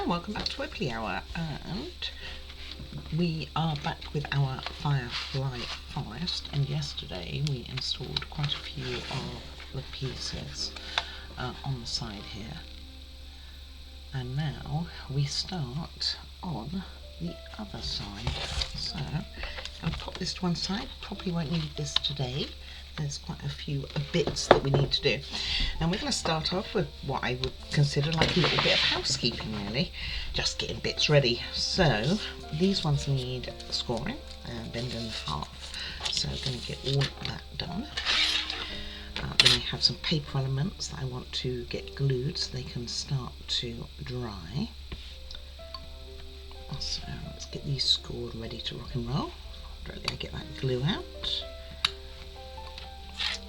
and welcome back to Webley Hour, and we are back with our Firefly Forest, and yesterday we installed quite a few of the pieces on the side here, and now we start on the other side. So I'll pop this to one side, probably won't need this today. There's quite a few bits that we need to do, and we're going to start off with what I would consider like a little bit of housekeeping, really, just getting bits ready. So these ones need scoring and bend in half, so I'm going to get all of that done. Then we have some paper elements that I want to get glued so they can start to dry. So let's get these scored, ready to rock and roll. Right, let me get that glue out.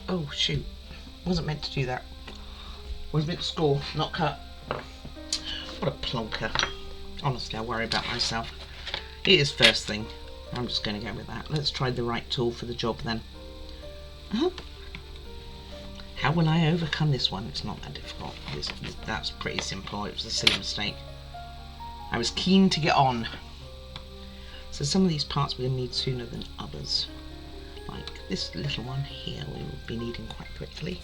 Oh shoot, wasn't meant to do that. Was meant to score, not cut. What a plonker. Honestly, I worry about myself. It is first thing. I'm just going to go with that. Let's try the right tool for the job then. How will I overcome this one? It's not that difficult. That's pretty simple. It was a silly mistake. I was keen to get on. So some of these parts we're going to need sooner than others. Like this little one here we will be needing quite quickly.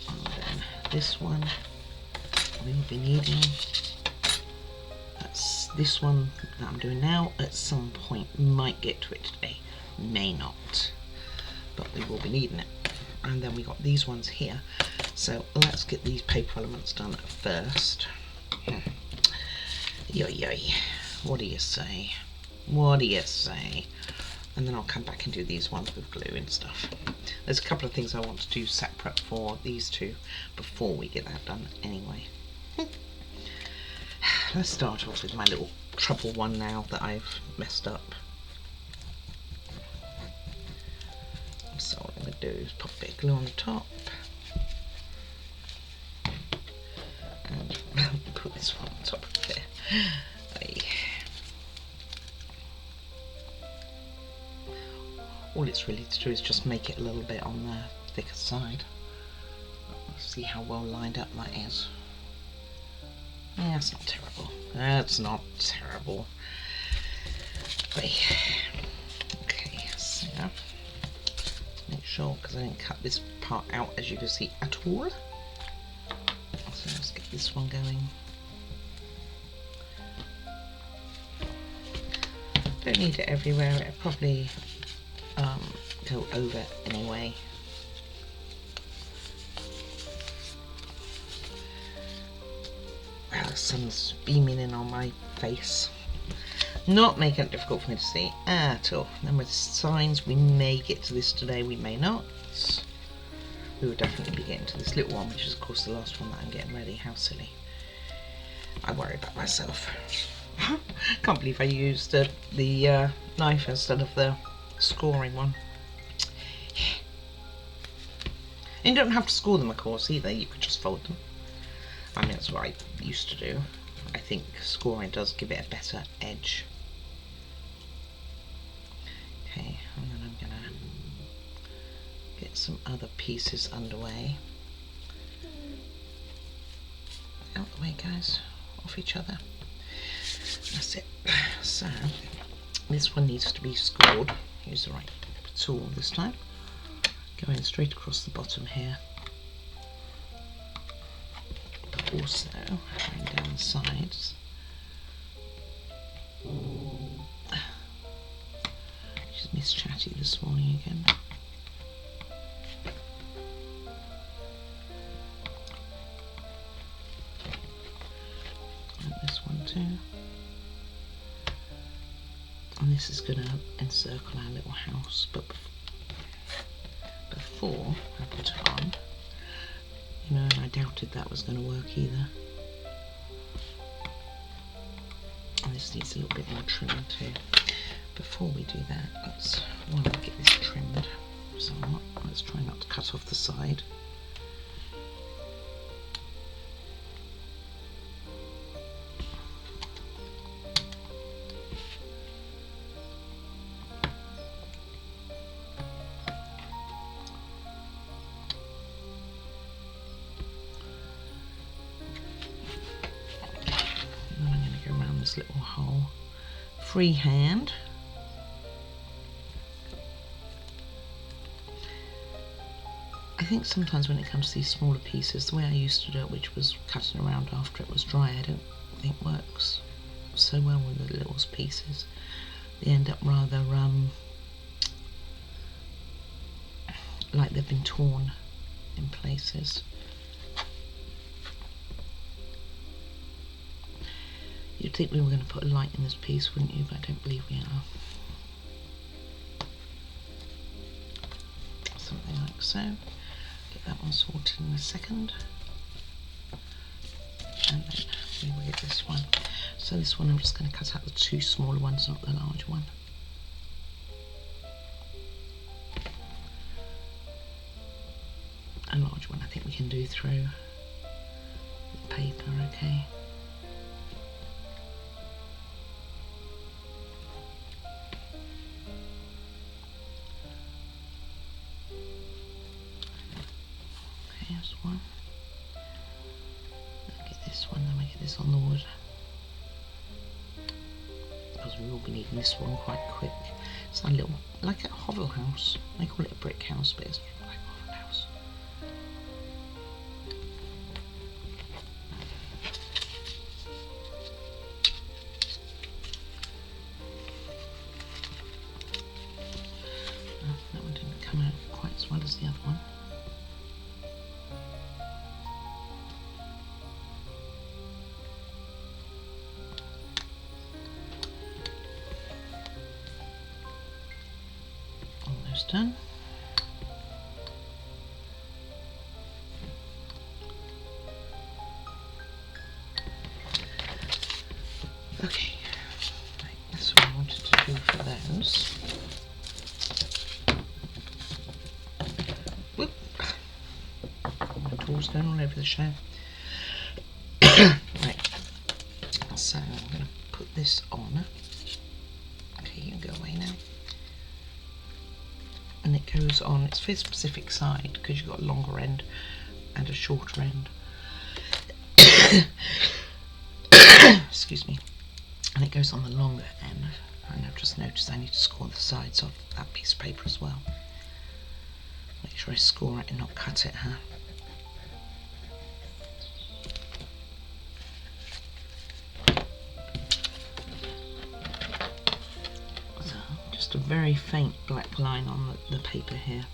And then this one we will be needing. That's this one that I'm doing now at some point. We might get to it today, may not, but we will be needing it. And then we got these ones here. So let's get these paper elements done first. Yoy, what do you say? What do you say? And then I'll come back and do these ones with glue and stuff. There's a couple of things I want to do separate for these two before we get that done anyway. Let's start off with my little trouble one now that I've messed up. So what I'm going to do is pop a bit of glue on the top. And put this one on top of there. All it's really to do is just make it a little bit on the thicker side. Let's see how well lined up that is. Yeah, it's not terrible. It's not terrible. Okay, so make sure, because I didn't cut this part out as you can see at all. So let's get this one going. Don't need it everywhere, it'll probably go over anyway. Well, the sun's beaming in on my face, not making it difficult for me to see at all. And with signs, we may get to this today, we may not. We will definitely be getting to this little one, which is of course the last one that I'm getting ready. How silly. I worry about myself. Can't believe I used the knife instead of the scoring one. And you don't have to score them, of course, either. You could just fold them. I mean, that's what I used to do. I think scoring does give it a better edge. Okay, and then I'm gonna get some other pieces underway. Out the way, guys. Off each other. That's it. So this one needs to be scored. Use the right tool this time. Going straight across the bottom here, but also going down the sides. She's Miss Chatty this morning again. And this one too. And this is going to encircle our little house, but before I put it on, you know, and I doubted that was going to work either. And this needs a little bit more trimming too. Before we do that, let's get this trimmed somewhat. Let's try not to cut off the side. this little hole. Freehand. I think sometimes when it comes to these smaller pieces, the way I used to do it, which was cutting around after it was dry, I don't think works so well with the little pieces. They end up rather like they've been torn in places. You'd think we were going to put a light in this piece, wouldn't you? But I don't believe we are. Something like so. Get that one sorted in a second. And then we will get this one. So this one I'm just going to cut out the two smaller ones, not the large one. A large one I think we can do through the paper, okay. Okay, here's one. Get this one, then we get this on the wood. Because we will be needing this one quite quick. It's a little, like a Hovel house. They call it a brick house, but it's like a Hovel house. That one didn't come out quite as well as the other one. Almost done. Okay, right, that's what I wanted to do for those. Whoop. My tools going all over the show. Right, so I'm going to put this on. Okay, you can go away now. And it goes on, it's for a specific side because you've got a longer end and a shorter end. Excuse me. And it goes on the longer end. And I've just noticed I need to score the sides of that piece of paper as well. Make sure I score it and not cut it, huh? So, just a very faint black line on the paper here.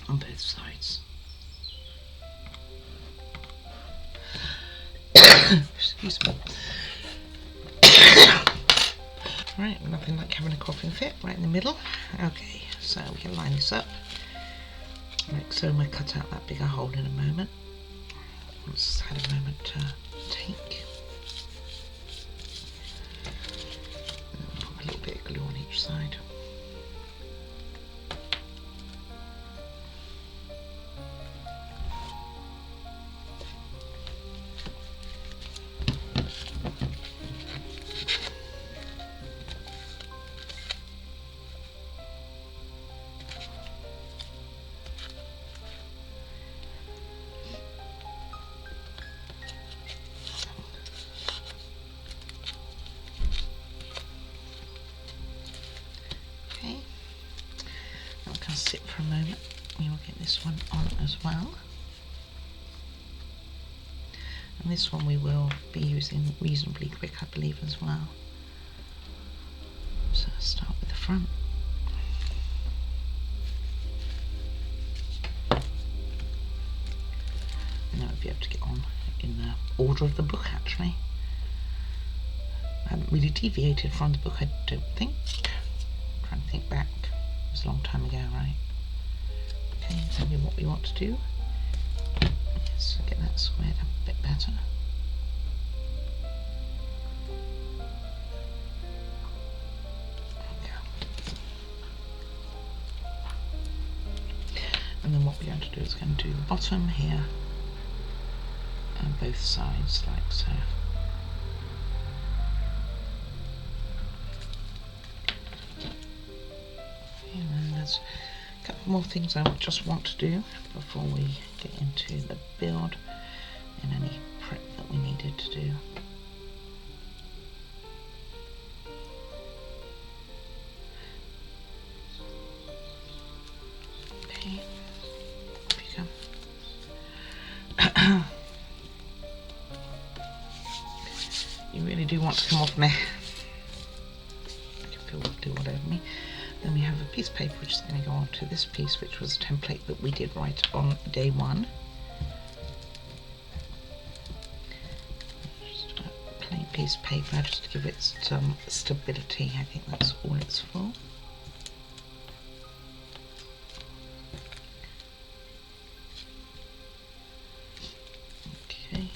On both sides. Excuse me. Right, nothing like having a coughing fit right in the middle. Okay, so we can line this up. Like so, I cut out that bigger hole in a moment. Once had a moment to take. And put a little bit of glue on each side. Sit for a moment. We will get this one on as well. And this one we will be using reasonably quick, I believe, as well. So I'll start with the front. And I would be able to get on in the order of the book, actually. I haven't really deviated from the book, I don't think. I'm trying to think back. It was a long time ago, right? Okay, tell me what we want to do. Yes, get that squared up a bit better. And then what we're going to do is going to do the bottom here and both sides like so. And then there's a couple couple more things I just want to do before we get into the build and any prep that we needed to do. Okay, off you go. You really do want to come off me. I can feel it do all over me. Then we have a piece of paper which is going to go on to this piece, which was a template that we did right on day one. Just a plain piece of paper just to give it some stability. I think that's all it's for. Okay.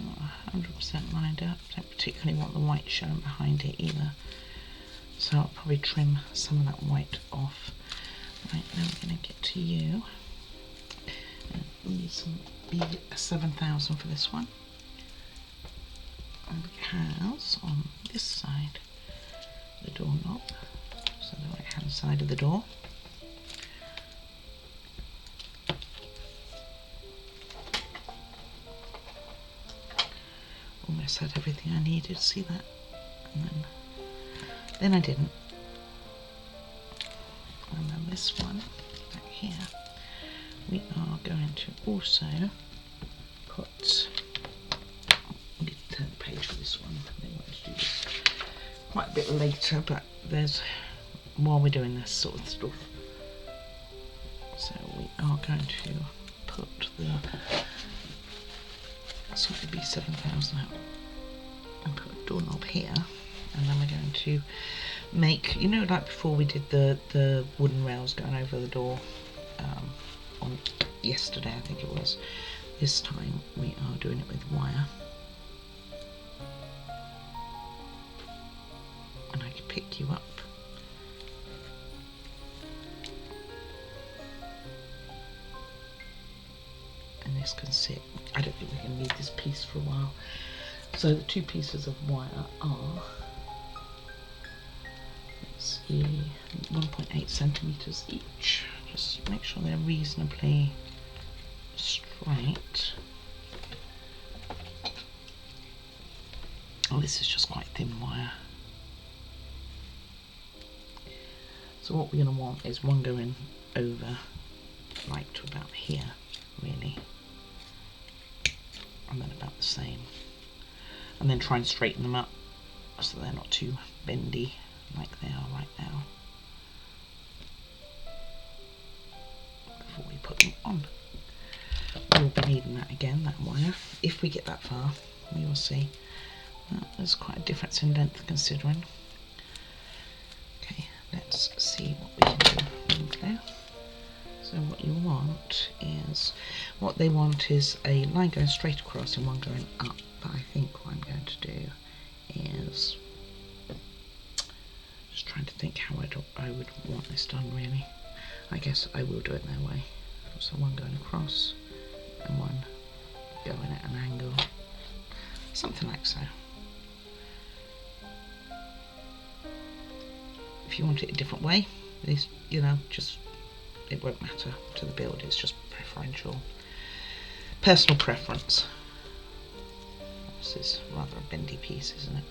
Not 100% lined up. Don't particularly want the white showing behind it either. So I'll probably trim some of that white off. Right, now we're going to get to you. We need some B7000 for this one. And it has on this side the doorknob, so the right hand side of the door. Almost had everything I needed, see that? And then I didn't. And then this one back here, we are going to also put, I'm going to turn the page for this one. I think I want to do this quite a bit later, but there's, while we're doing this sort of stuff. So we are going to put the B7000 out and put a doorknob here. And then we're going to make, you know, like before we did the wooden rails going over the door on yesterday, I think it was. This time we are doing it with wire. And I can pick you up. And this can sit, I don't think we can need this piece for a while. So the two pieces of wire are, 1.8 centimeters each. Just make sure they're reasonably straight. Oh, this is just quite thin wire. So what we're going to want is one going over, like to about here, really, and then about the same, and then try and straighten them up so they're not too bendy like they are right now before we put them on. We'll be needing that again, that wire. If we get that far, we will see. Well, there's quite a difference in length considering. Okay, let's see what we can do. Okay. So what you want is, what they want is a line going straight across and one going up. But I think what I'm going to do is, just trying to think how I would want this done really. I guess I will do it that way. So one going across and one going at an angle. Something like so. If you want it a different way, this, you know, just, it won't matter to the build, it's just preferential. Personal preference. This is rather a bendy piece, isn't it?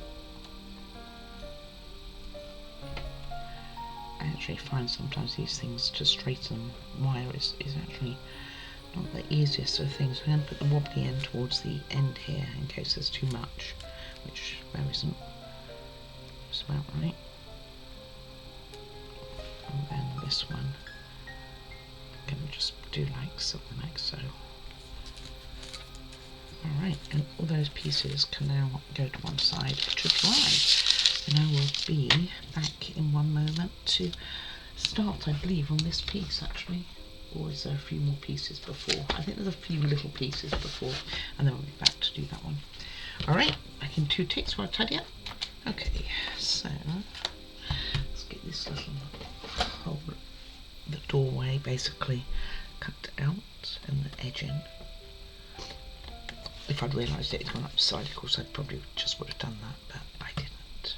I actually find sometimes these things to straighten wire is actually not the easiest of things. We're going to put the wobbly end towards the end here in case there's too much, which there isn't. It's about right. And then this one, I'm going to just do like something like so. Alright, and all those pieces can now go to one side to dry. And I will be back in one moment to start, I believe, on this piece actually. Or is there a few more pieces before? I think there's a few little pieces before, and then we'll be back to do that one. Alright, back in 2 ticks while I tidy up. Okay, so let's get this little hole, the doorway basically cut out and the edge in. If I'd realised it had gone up the side, of course I probably just would have done that, but I didn't.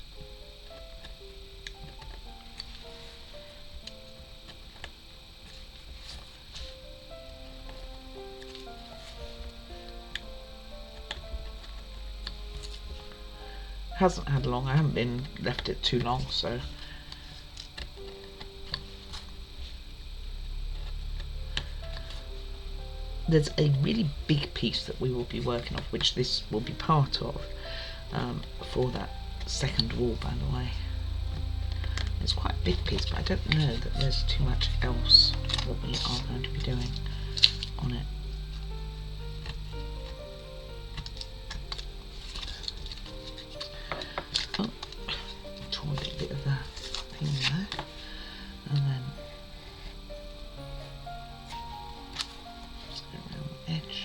hasn't had long. I haven't been left it too long, so. There's a really big piece that we will be working off, which this will be part of, for that second wall, by the way. It's quite a big piece, but I don't know that there's too much else that we are going to be doing on it. Oh, tore a little bit of the thing there, and then just go around the edge.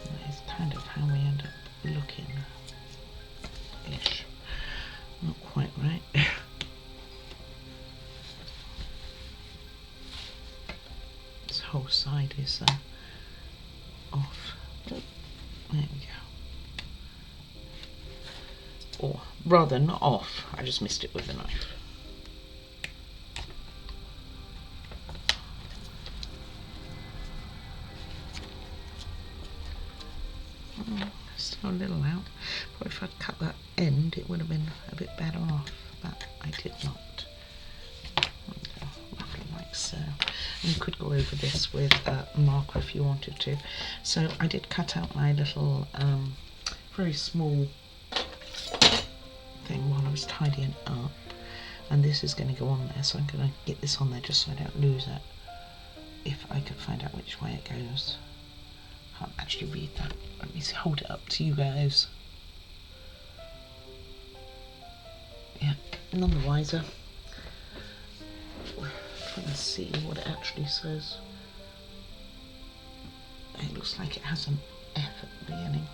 That is kind of how we end up looking-ish. Not quite right. This whole side is off. Oh, there we go. Or rather, not off. I just missed it with the knife. Still a little out. But if I'd cut that end, it would have been a bit better off. But I did not. Roughly like so. And you could go over this with a marker if you wanted to. So I did cut out my little very small thing while I was tidying up, and this is going to go on there, so I'm going to get this on there just so I don't lose it, if I could find out which way it goes. Can't actually read that. Let me hold it up to you guys. Yeah, none the wiser. Trying to see what it actually says. It looks like it has an F at the beginning.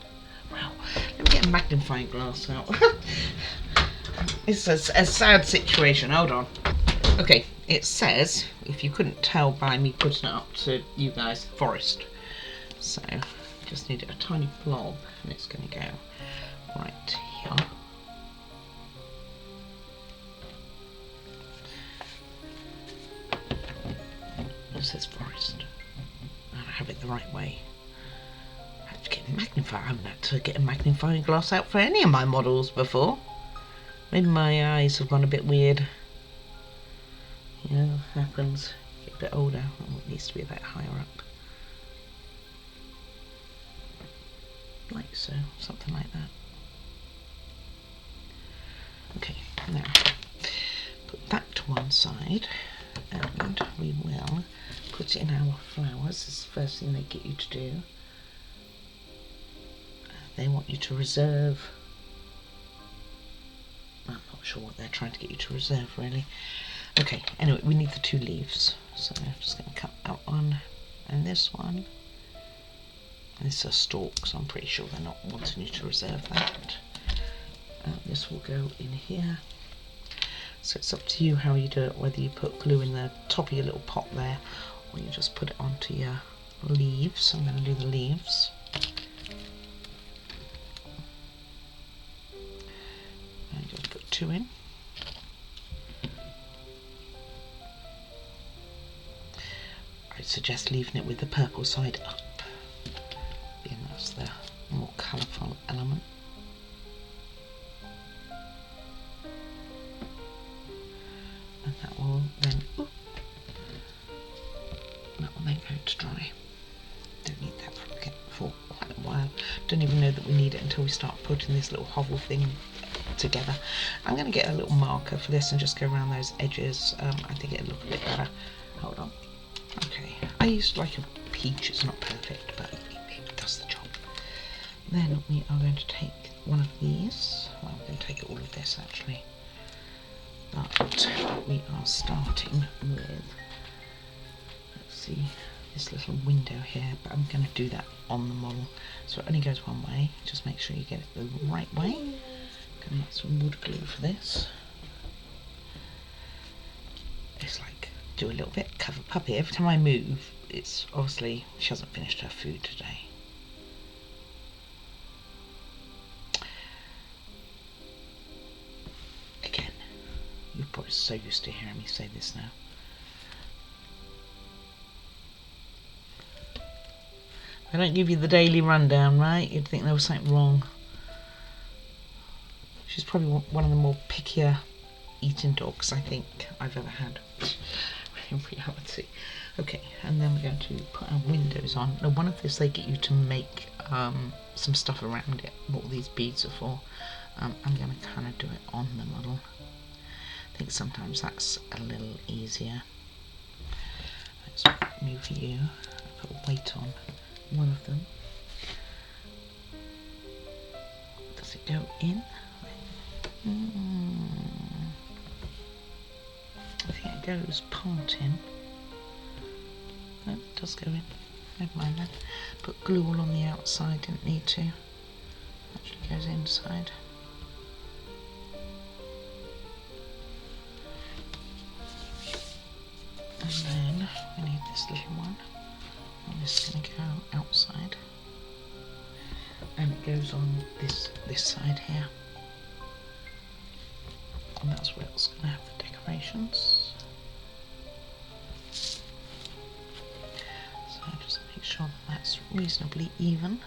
Wow, let me get a magnifying glass out. It's a sad situation, hold on. Okay, it says, if you couldn't tell by me putting it up to you guys, forest. So, just need a tiny blob, and it's going to go right here. It says forest. I have it the right way. I have to get a magnifier. I haven't had to get a magnifying glass out for any of my models before. Maybe my eyes have gone a bit weird. Yeah, happens. Get a bit older. Oh, it needs to be a bit higher up. Like so, something like that. Okay, now put that to one side, and we will put in our flowers. This is the first thing they get you to do. They want you to reserve. I'm not sure what they're trying to get you to reserve, really. Okay, anyway, we need the two leaves, so I'm just going to cut out one and this one. This is a stalk, so I'm pretty sure they're not wanting you to reserve that. This will go in here. So it's up to you how you do it, whether you put glue in the top of your little pot there, or you just put it onto your leaves. I'm going to do the leaves. And just put two in. I'd suggest leaving it with the purple side up, being that's the more colourful element. And that will then, that will then go to dry. Don't need that for quite a while. Don't even know that we need it until we start putting this little hovel thing together. I'm going to get a little marker for this and just go around those edges. I think it'll look a bit better. Hold on. Okay, I used like a peach. It's not perfect, but it does the job. Then we are going to take one of these. Well, we're going to take all of this actually. But we are starting with, let's see, this little window here, but I'm going to do that on the model, so it only goes one way. Just make sure you get it the right way. Going to get some wood glue for this. It's like, do a little bit, cover puppy. Every time I move, it's obviously, she hasn't finished her food today. You've probably so used to hearing me say this now. I don't give you the daily rundown, right? You'd think there was something wrong. She's probably one of the more pickier eating dogs I think I've ever had in reality. Okay, and then we're going to put our windows on. Now, one of this they get you to make some stuff around it, what these beads are for. I'm going to kind of do it on the model. I think sometimes that's a little easier. Let's move you. Put a weight on one of them. Does it go in? I think it goes part in. No, it does go in. Never mind then. Put glue all on the outside, didn't need to. Actually goes inside. And then we need this little one. And this is going to go outside. And it goes on this side here. And that's where it's going to have the decorations. So just make sure that that's reasonably even.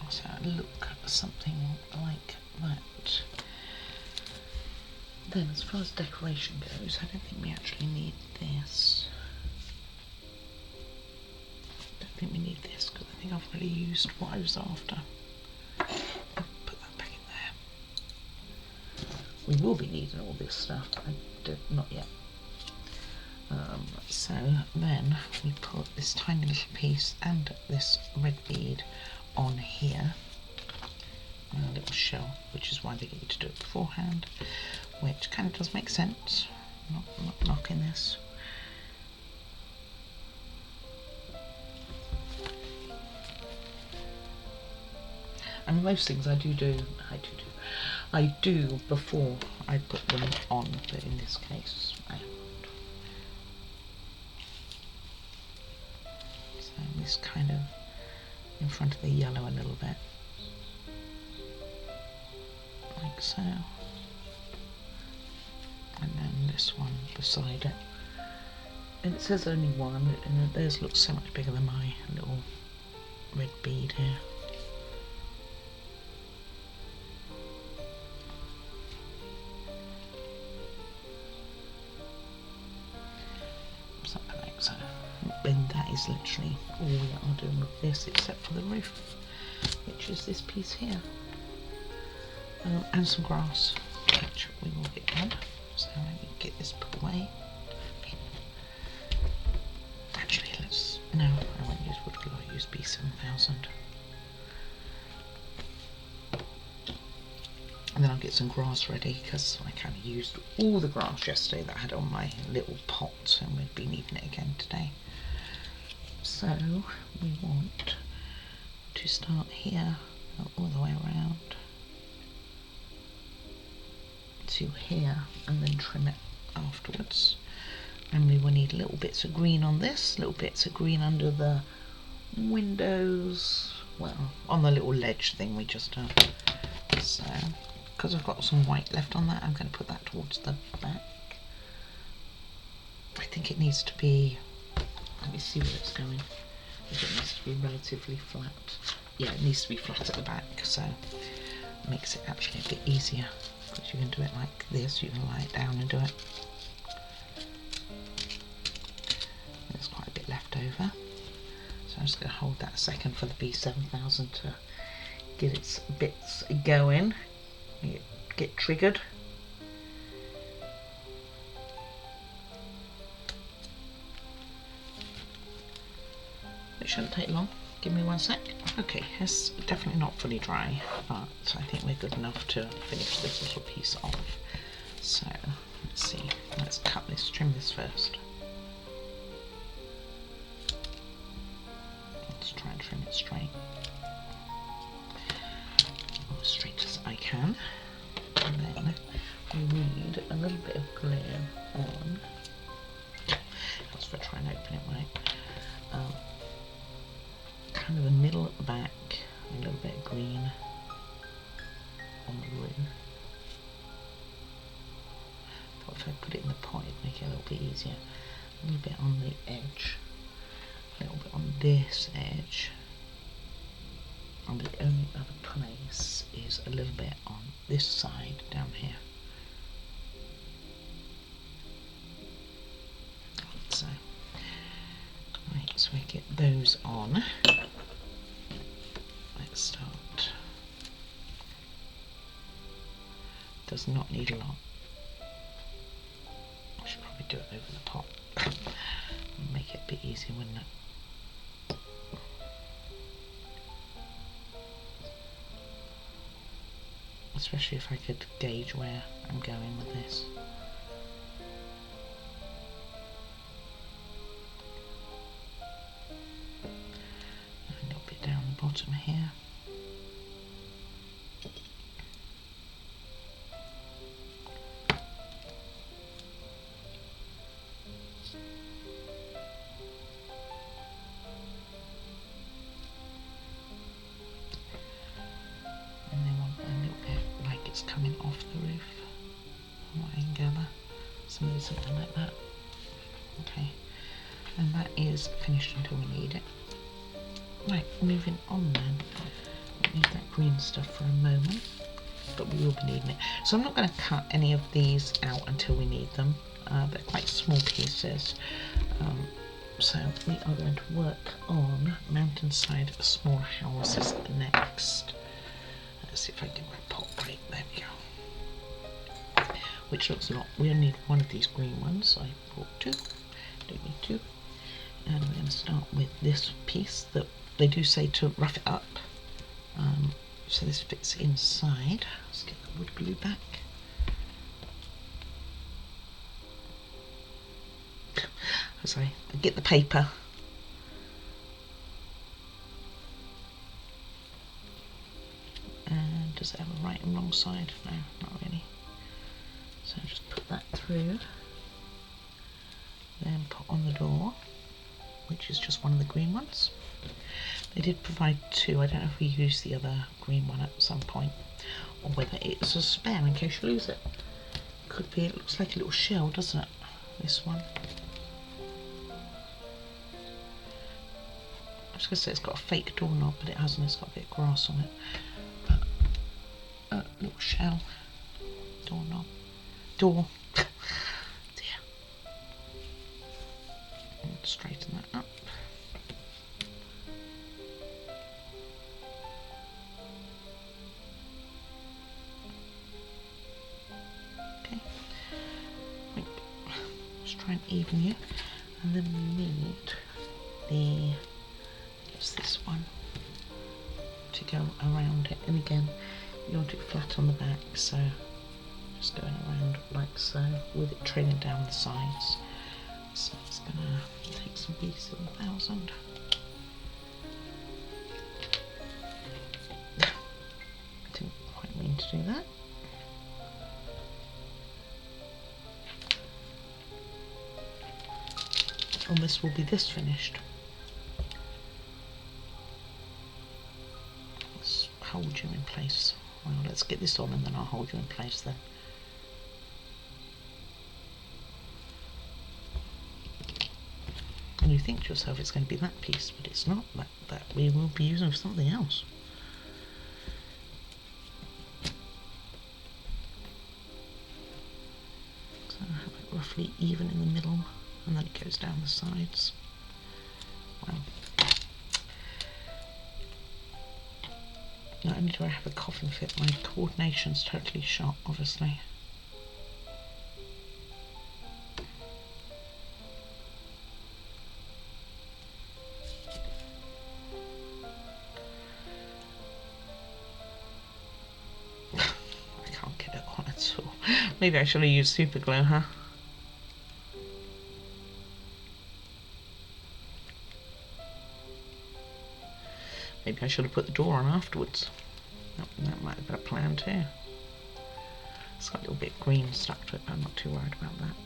So look something like that. Then as far as decoration goes, I don't think we actually need this. I don't think we need this because I think I've already used what I was after. We will be needing all this stuff, but not yet. So then we put this tiny little piece and this red bead on here, and a little shell, which is why they get you to do it beforehand, which kind of does make sense. Not knocking this. And most things I do before I put them on, but in this case I haven't. So this kind of in front of the yellow a little bit, like so, and then this one beside it. And it says only one, and theirs looks so much bigger than my little red bead here. And that is literally all we are doing with this, except for the roof, which is this piece here, and some grass, which we will get done. So let me get this put away. Actually, no, I won't use wood glue, I'll use B7000. And then I'll get some grass ready, because I kind of used all the grass yesterday that I had on my little pot, and we'd be needing it again today. So we want to start here, all the way around to here, and then trim it afterwards. And we will need little bits of green on this, little bits of green under the windows, well, on the little ledge thing we just done. So, because I've got some white left on that, I'm going to put that towards the back. I think it needs to be, let me see where it's going. It needs to be relatively flat. Yeah, it needs to be flat at the back, so it makes it actually a bit easier. Because you can do it like this, you can lie it down and do it. There's quite a bit left over. So I'm just going to hold that a second for the B7000 to get its bits going, get triggered. It shouldn't take long. Give me 1 sec. Okay, it's definitely not fully dry, but I think we're good enough to finish this little piece off. So, let's see. Let's cut this, trim this first. Let's try and trim it straight. As straight as I can. And then we need a little bit of glue on. That's for trying to open it right. Kind of the middle at the back, a little bit of green on the roof. if I put it in the pot, it'd make it a little bit easier. A little bit on the edge, a little bit on this edge, and the only other place is a little bit on this side down here. So, right, so we get those on. Let's start. Does not need a lot. I should probably do it over the pot. Make it a bit easier, wouldn't it? Especially if I could gauge where I'm going with this. A little bit down the bottom here. Coming off the roof, from what I can gather. Something like that. Okay, and that is finished until we need it. Right, moving on then. We need that green stuff for a moment, but we will be needing it. So I'm not going to cut any of these out until we need them. They're quite small pieces. So we are going to work on mountainside small houses next. Let's see if I can get my pot right. There we go. Which looks a lot. We only need one of these green ones. I brought two. Don't need two. And we're going to start with this piece that they do say to rough it up. So this fits inside. Let's get the wood glue back. Sorry, get the paper. And does it have a right and wrong side? No, not really. So just put that through. Then put on the door, which is just one of the green ones. They did provide two. I don't know if we use the other green one at some point, or whether it's a spare in case you lose it. Could be. It looks like a little shell, doesn't it? This one. I was going to say it's got a fake doorknob, but it hasn't. It's got a bit of grass on it. Little shell. Doorknob. Door. Dear. And straighten that up. Okay. Right. Let's try and even you. And then we need the... this one to go around it, and again you want it flat on the back, so just going around like so with it trailing down the sides. So it's gonna take some B7000. Didn't quite mean to do that. And this will be this finished. Hold you in place. Well, let's get this on and then I'll hold you in place then. And you think to yourself it's going to be that piece, but it's not. That we will be using for something else. So I have it roughly even in the middle, and then it goes down the sides. Well, not only do I have a coffin fit, my coordination's totally shot, obviously. I can't get it on at all. Maybe I should have used super glue, huh? Maybe I should have put the door on afterwards. That might have been a plan too. It's got a little bit green stuck to it, but I'm not too worried about that.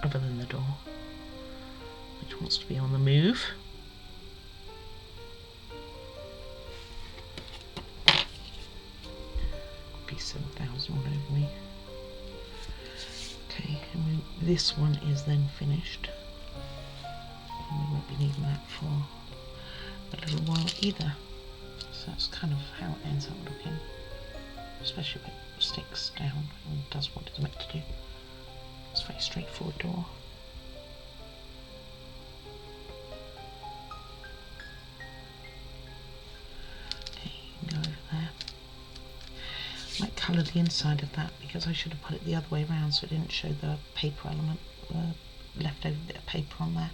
Other than the door, which wants to be on the move. B7000 all over me. And this one is then finished. And we won't be needing that for a little while either. So that's kind of how it ends up looking. Especially if it sticks down and does what it's meant to do. It's a very straightforward door. Okay, you can go over there. I might colour the inside of that because I should have put it the other way around so it didn't show the paper element, the leftover bit of paper on there.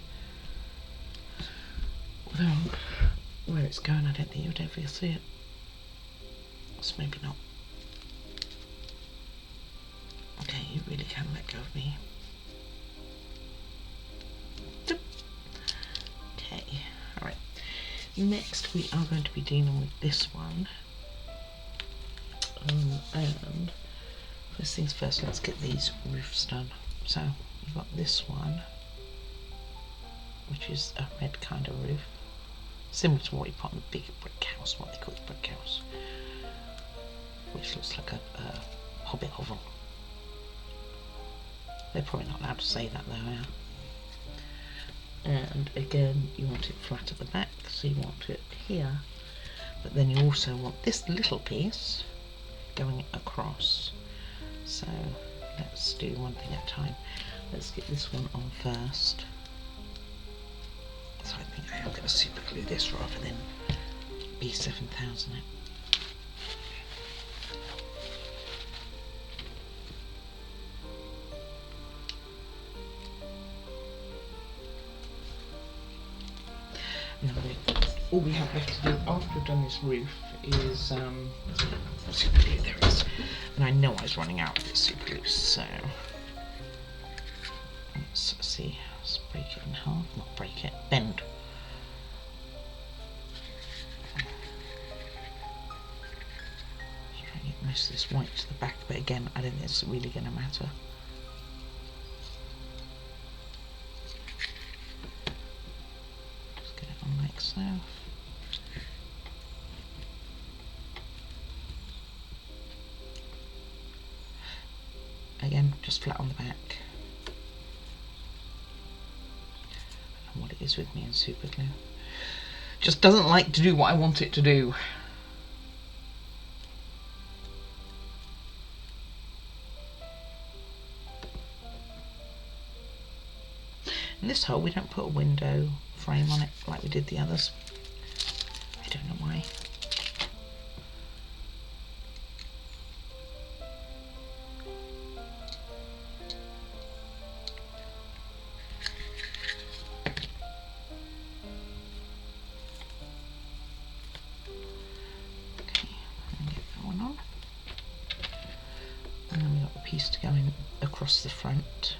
Although, where it's going I don't think you'd ever see it. So maybe not. Okay, you really can let go of me. Okay, alright. Next we are going to be dealing with this one. And first things first, let's get these roofs done. So we've got this one, which is a red kind of roof. Similar to what you put on the big brick house, what they call the brick house. Which looks like a Hobbit Hovel. They're probably not allowed to say that though, yeah. And again, you want it flat at the back, so you want it here. But then you also want this little piece going across. So let's do one thing at a time. Let's get this one on first. So I think I am going to super glue this rather than B7000 it. Now all we have left to do after we've done this roof is super glue. There it is. And I know I was running out of this super glue, so let's see. Let's break it in half. Not break it, bend. Try and get most of this white to the back, but again, I don't think it's really going to matter. Just get it on like so. Again, just flat on the back. And what it is with me and super glue. Just doesn't like to do what I want it to do. In this hole we don't put a window frame on it like we did the others. I don't know why. To go in across the front,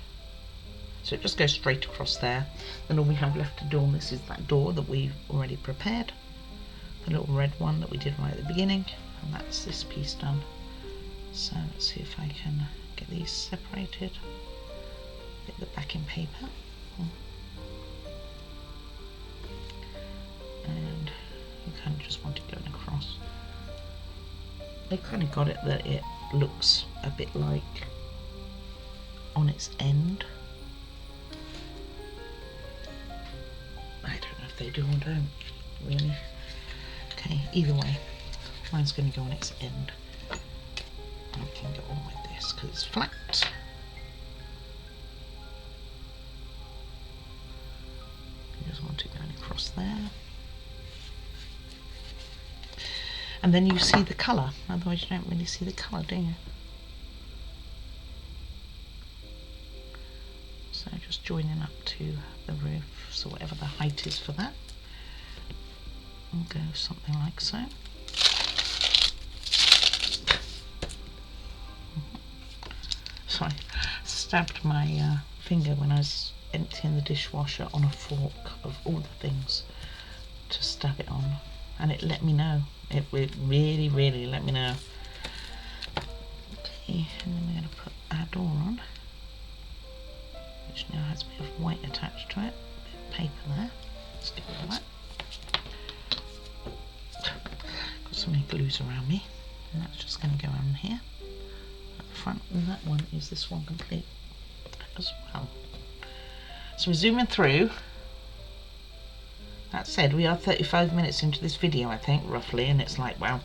so it just goes straight across there. Then all we have left to do on this is that door that we've already prepared, the little red one that we did right at the beginning, and that's this piece done. So let's see if I can get these separated, get the backing paper, and you kind of just want it going across. I kind of got it that it looks a bit like on its end. I don't know if they do or don't, really. Okay, either way, mine's going to go on its end. And we can go on with this because it's flat. You just want it going across there. And then you see the colour, otherwise you don't really see the colour, do you? So just joining up to the roof, so whatever the height is for that, we'll go something like so. Sorry, stabbed my finger when I was emptying the dishwasher on a fork of all the things to stab it on, and it let me know. It really, really let me know. Okay, and then we're going to put our door on, which now has a bit of white attached to it, a bit of paper there. Let's get rid of that. Got so many glues around me, and that's just going to go on here at the front, and that one is this one complete. as well. So we're zooming through. That said, we are 35 minutes into this video, I think, roughly, and it's like, wow,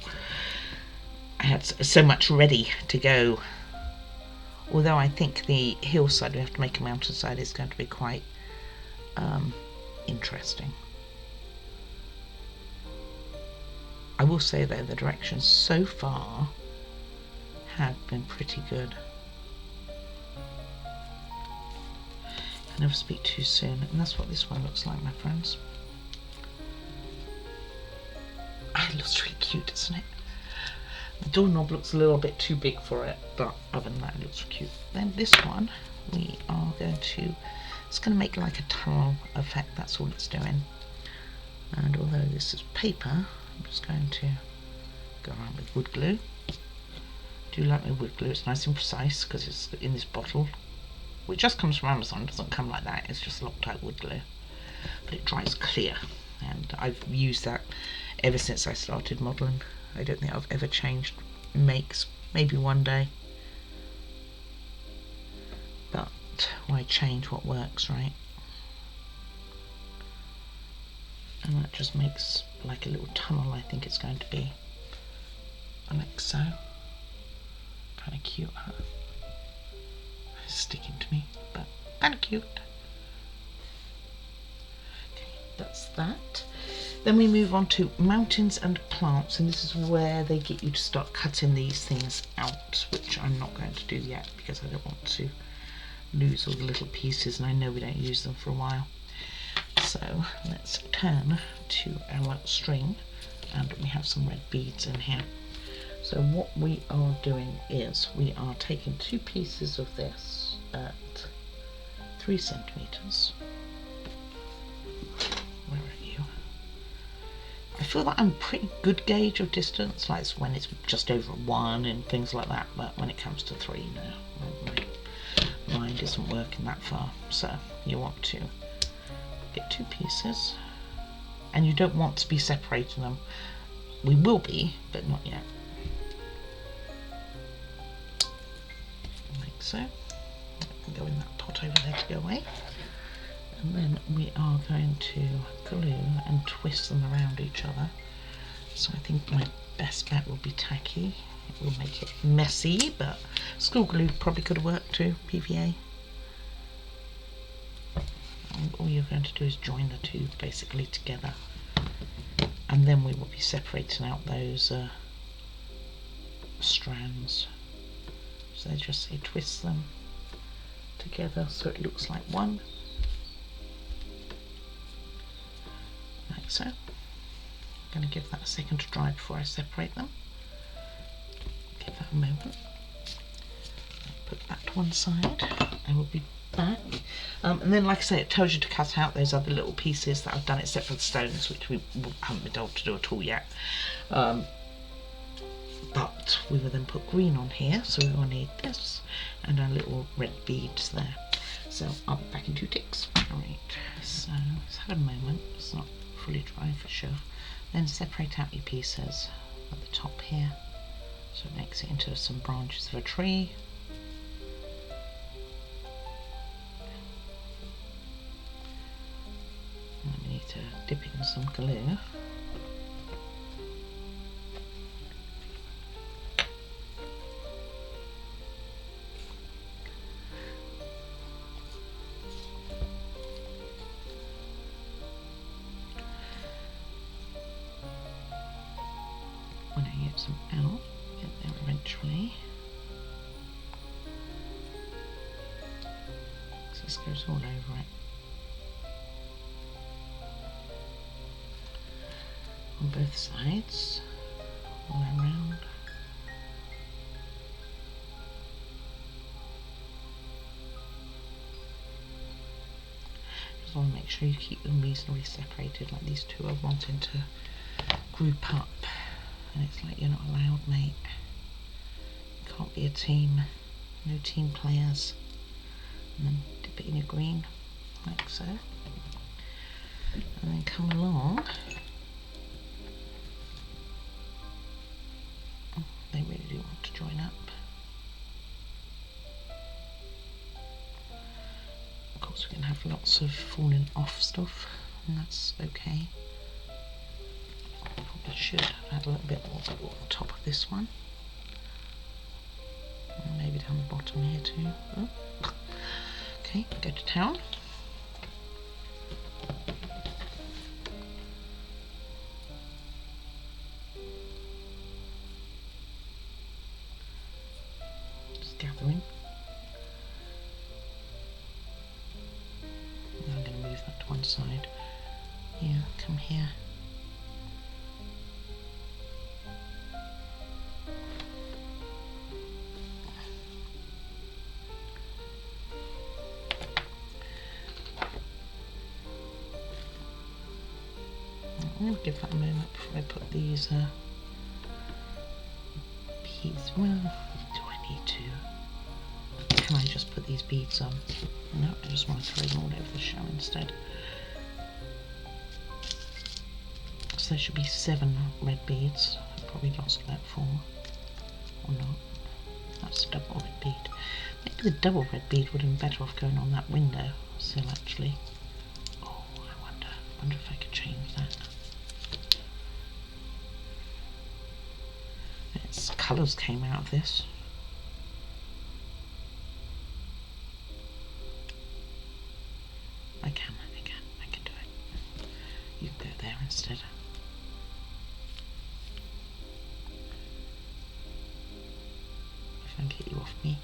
I had so much ready to go. Although I think the hillside, we have to make a mountainside, is going to be quite interesting. I will say though, the directions so far have been pretty good. I never speak too soon, and that's what this one looks like, my friends. It looks really cute, doesn't it? The doorknob looks a little bit too big for it, but other than that, it looks cute. Then this one, we are going to, it's going to make like a tunnel effect, that's all it's doing. And although this is paper, I'm just going to go around with wood glue. I do like my wood glue, it's nice and precise because it's in this bottle, which just comes from Amazon, it doesn't come like that, it's just Loctite wood glue. But it dries clear, and I've used that ever since I started modelling. I don't think I've ever changed makes, maybe one day. But why change what works, right? And that just makes like a little tunnel, I think it's going to be. Like so. Kind of cute, huh? It's sticking to me, but kind of cute. Okay, that's that. Then we move on to mountains and plants, and this is where they get you to start cutting these things out, which I'm not going to do yet because I don't want to lose all the little pieces, and I know we don't use them for a while. So let's turn to our string, and we have some red beads in here. So what we are doing is we are taking two pieces of this at 3 centimeters. Where are you? I feel like I'm a pretty good gauge of distance, like when it's just over 1 and things like that, but when it comes to 3, no, my mind isn't working that far. So you want to get two pieces, and you don't want to be separating them. We will be, but not yet. Like so. Go in that pot over there to go away. And then we are going to glue and twist them around each other. So I think my best bet will be tacky. It will make it messy, but school glue probably could have worked too, PVA. And all you're going to do is join the two basically together. And then we will be separating out those strands. So just say twist them together so it looks like one. Like so. I'm going to give that a second to dry before I separate them. Give that a moment. Put that to one side. I will be back. And then, like I say, it tells you to cut out those other little pieces that I've done, except for the stones, which we haven't been told to do at all yet. But we will then put green on here, so we will need this and our little red beads there. So I'll be back in 2 ticks. Alright, so let's have a moment. It's not fully dry for sure. Then separate out your pieces at the top here, so it makes it into some branches of a tree. And we need to dip it in some glue. When I get some out, get there eventually. So this goes all over it. On both sides, all around. Just want to make sure you keep them reasonably separated, like these two are wanting to group up. And it's like, you're not allowed, mate. You can't be a team. No team players. And then dip it in your green, like so. And then come along. Oh, they really do want to join up. we're going to have lots of falling off stuff, and that's okay. I should have had a little bit more on the top of this one. And maybe down the bottom here too. Oh. Okay, go to town. Just gathering. I'm going to move that to one side. Yeah, come here. I'm going to give that a moment before I put these beads. Well, do I need to? Can I just put these beads on? No, I just want to throw them all over the show instead. So there should be 7 red beads. I've probably lost about 4. Or not. That's a double red bead. Maybe the double red bead would have been better off going on that window sill actually. Oh, I wonder if I could change that. Its colours came out of this. I can do it. You can go there instead. If I can get you off me.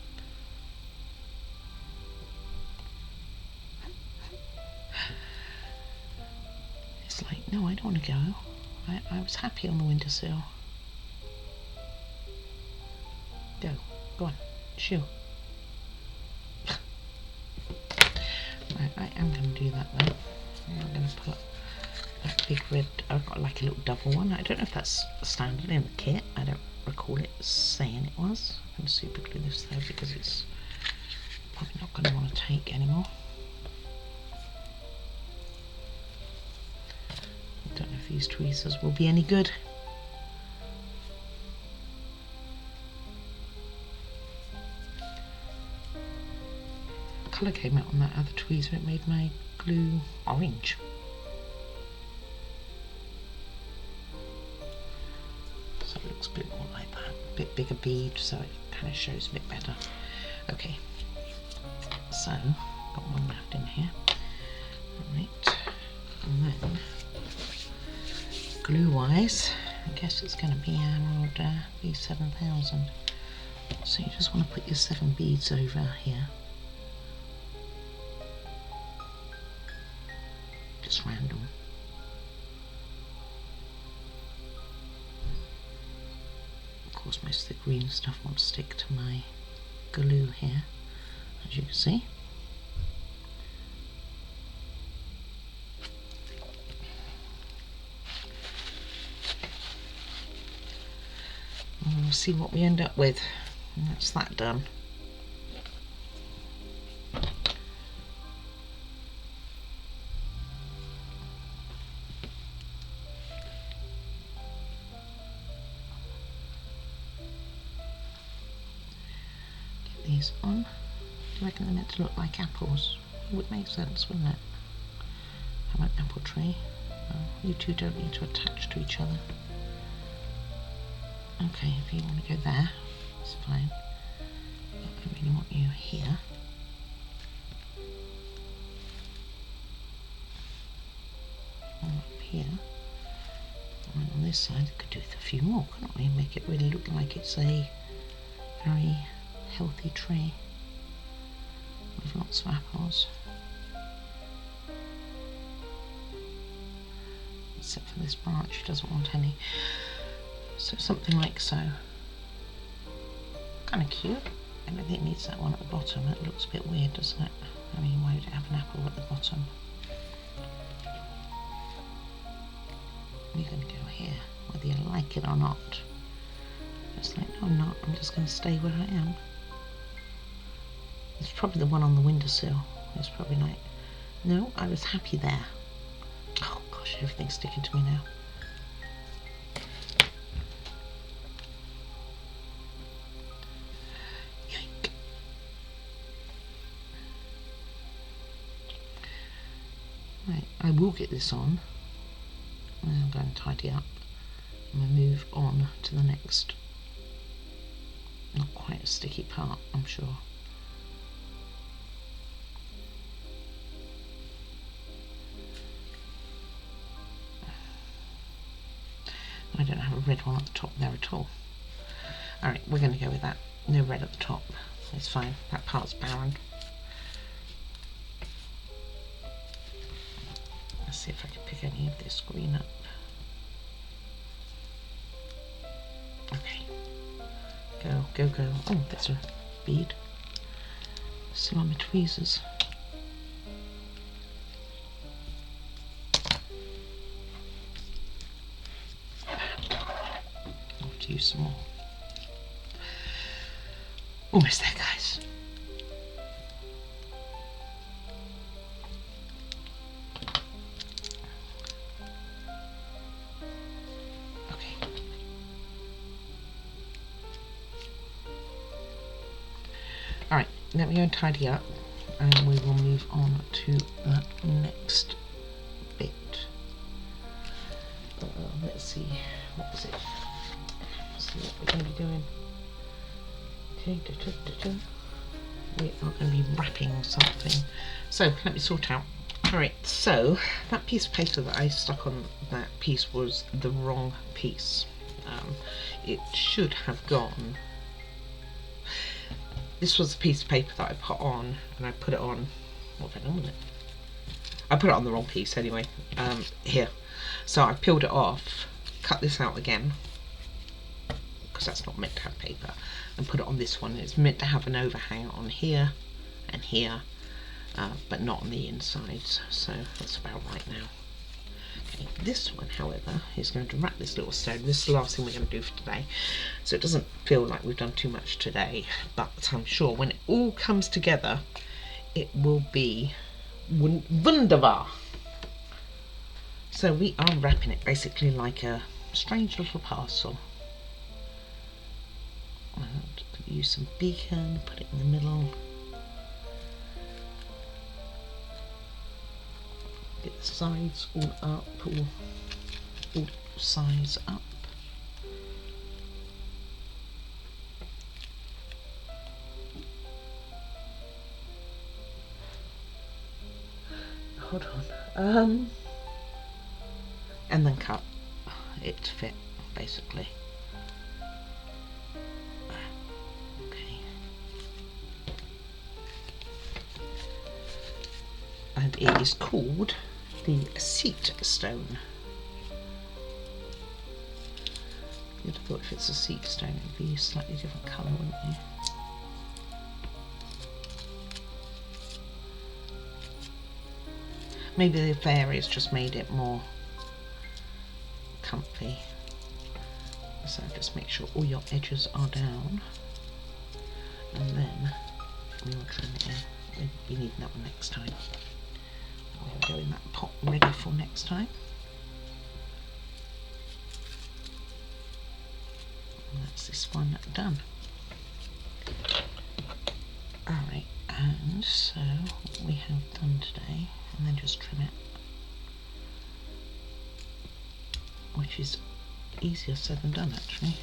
It's like, no, I don't want to go. I was happy on the windowsill. Go on, shoo. Right, I am going to do that though. I'm going to put that big red, I've got like a little double one. I don't know if that's standard in the kit. I don't recall it saying it was. I'm going to super glue this though because it's probably not going to want to take anymore. I don't know if these tweezers will be any good. Colour came out on that other tweezer, it made my glue orange. So it looks a bit more like that, a bit bigger bead, so it kind of shows a bit better. Okay, so got one left in here. Right, and then glue wise, I guess it's going to be our old B7000. So you just want to put your 7 beads over here. Just random. Of course most of the green stuff won't stick to my glue here, as you can see. And we'll see what we end up with. And that's that done. These on. Do you reckon they're meant to look like apples? It would make sense, wouldn't it? Have an apple tree. Oh, you two don't need to attach to each other. Okay, if you want to go there, it's fine. But I really want you here. Or up here. And on this side, I could do with a few more, couldn't we? Make it really look like it's a very healthy tree with lots of apples, except for this branch, she doesn't want any, so something like so. Kind of cute. I don't think it needs that one at the bottom. It looks a bit weird, doesn't it? I mean, why would it have an apple at the bottom? You're going to go here, whether you like it or not. It's like, no, I'm not, I'm just going to stay where I am. It's probably the one on the windowsill. It's probably like, no, I was happy there. Oh gosh, everything's sticking to me now. Yike. Right, I will get this on. I'm going to tidy up and we'll move on to the next, not quite a sticky part, I'm sure. I don't have a red one at the top there at all. Alright, we're going to go with that. No red at the top. It's fine. That part's barren. Let's see if I can pick any of this green up. Okay. Go, go, go. Oh, there's a bead. Salami tweezers. I'll have to use some more. Almost there, guys. Okay. Alright, let me go and tidy up and we will move on to the next bit. Let's see, what was it? Let's see what we're going to be doing. Okay, we are going to be wrapping something. So let me sort out. Alright, so that piece of paper that I stuck on that piece was the wrong piece. It should have gone. This was the piece of paper that I put on, and I put it on. What have I done with it? I put it on the wrong piece anyway. Here. So I peeled it off, cut this out again, because that's not meant to have paper, and put it on this one. It's meant to have an overhang on here and here, but not on the insides, so that's about right now. Okay, this one, however, is going to wrap this little stone. This is the last thing we're going to do for today, so it doesn't feel like we've done too much today, but I'm sure when it all comes together, it will be wunderbar. So we are wrapping it basically like a strange little parcel. And use some beacon, put it in the middle. Get the sides all up, all sides up. Hold on. And then cut it to fit, basically. Okay. And it is called the seat stone. You'd have thought if it's a seat stone it would be a slightly different colour, wouldn't you? Maybe the fairies just made it more comfy. So just make sure all your edges are down, and then we will trim it in. We'll be needing that one next time. We'll go in that pot ready for next time. And that's this one done. Alright, and so what we have done today, and then just trim it, which is easier said than done actually.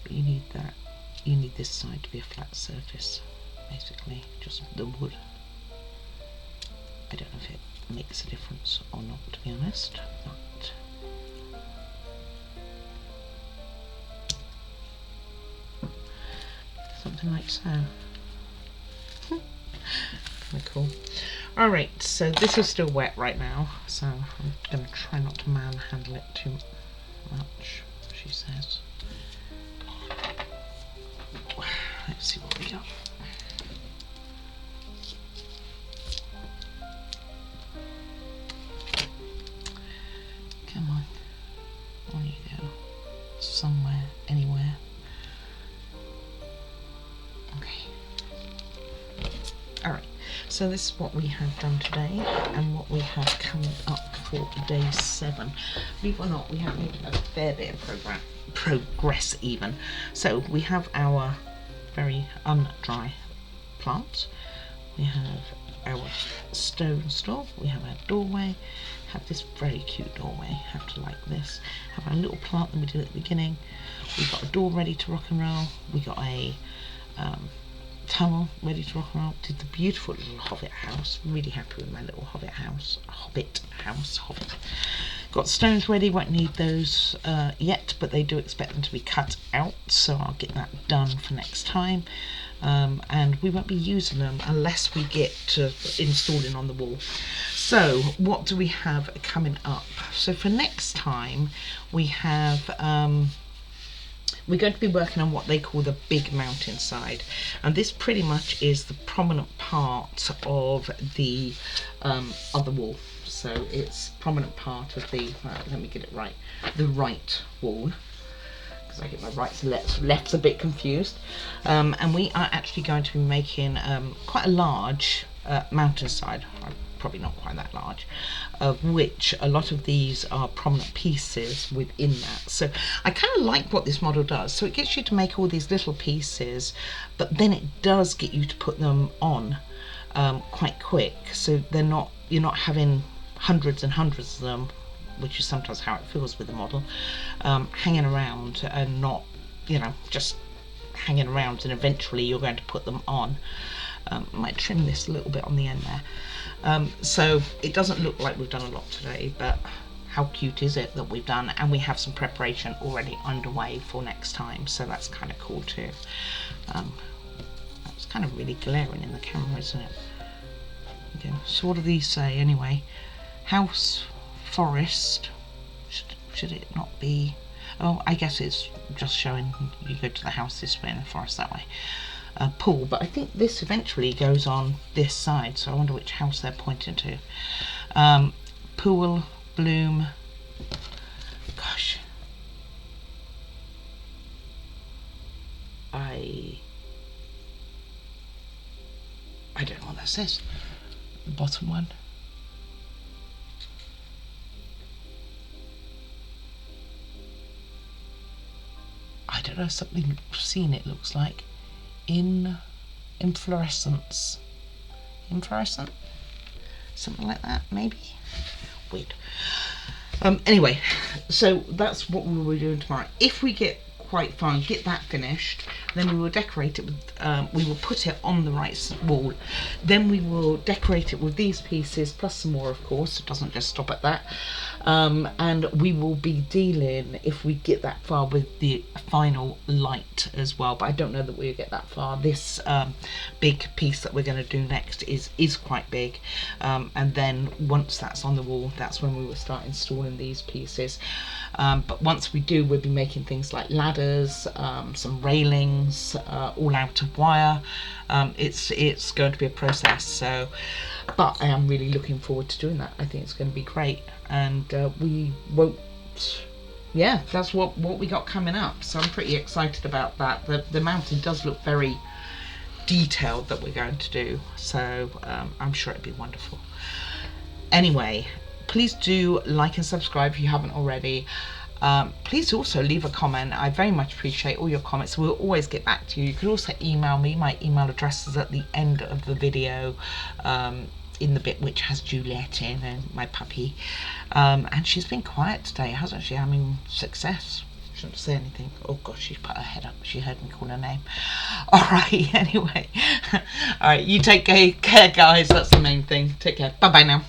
But you need that, you need this side to be a flat surface, basically, just the wood. I don't know if it makes a difference or not, to be honest, but something like so. Kind of cool. Alright, so this is still wet right now, so I'm going to try not to manhandle it too much, she says. Let's see what we got. Come on. There you go. Somewhere, anywhere. Okay. Alright, so this is what we have done today and what we have coming up for day 7. Believe it or not, we have made a fair bit of progress even. So we have our very undry plants. We have our stone stove. We have our doorway. Have this very cute doorway. Have to like this. Have our little plant that we did at the beginning. We've got a door ready to rock and roll. We got a tunnel ready to rock and roll. Did the beautiful little Hobbit house. Really happy with my little Hobbit house. Hobbit. Got stones ready. Won't need those yet, but they do expect them to be cut out, so I'll get that done for next time. And we won't be using them unless we get to installing on the wall. So what do we have coming up? So for next time we have we're going to be working on what they call the big mountainside, and this pretty much is the prominent part of the other wall. So it's prominent part of the let me get it right, the right wall, because I get my rights and lefts a bit confused. And we are actually going to be making quite a large mountainside, probably not quite that large, of which a lot of these are prominent pieces within that. So I kind of like what this model does. So it gets you to make all these little pieces, but then it does get you to put them on quite quick, so you're not having hundreds and hundreds of them, which is sometimes how it feels with the model, hanging around and not, just hanging around, and eventually you're going to put them on. Might trim this a little bit on the end there. So it doesn't look like we've done a lot today, but how cute is it that we've done, and we have some preparation already underway for next time, so that's kind of cool too. It's kind of really glaring in the camera, isn't it? Okay, so what do these say anyway? House, forest, should it not be? Oh, I guess it's just showing you go to the house this way and the forest that way. Pool, but I think this eventually goes on this side, so I wonder which house they're pointing to. Pool, bloom, gosh, I don't know what that says. The bottom one. I don't know, something seen it looks like. Inflorescence. Inflorescent? Something like that, maybe? Weird. Anyway, so that's what we will be doing tomorrow. If we get quite far and get that finished, then we will decorate it with, we will put it on the right wall. Then we will decorate it with these pieces, plus some more, of course. It doesn't just stop at that. And we will be dealing, if we get that far, with the final light as well, but I don't know that we'll get that far. This big piece that we're going to do next is quite big, and then once that's on the wall, that's when we will start installing these pieces. But once we do, we'll be making things like ladders, some railings, all out of wire. It's going to be a process, so, but I am really looking forward to doing that. I think it's going to be great, and we won't, yeah, that's what we got coming up, so I'm pretty excited about that. The mountain does look very detailed that we're going to do, so I'm sure it'll be wonderful. Anyway, please do like and subscribe if you haven't already. Please also leave a comment. I very much appreciate all your comments. We'll always get back to you. You can also email me. My email address is at the end of the video, in the bit which has Juliet in and my puppy. And she's been quiet today, hasn't she? I mean, success. Shouldn't say anything. Oh gosh, she put her head up. She heard me call her name. Alright, anyway. Alright, you take care, guys. That's the main thing. Take care. Bye bye now.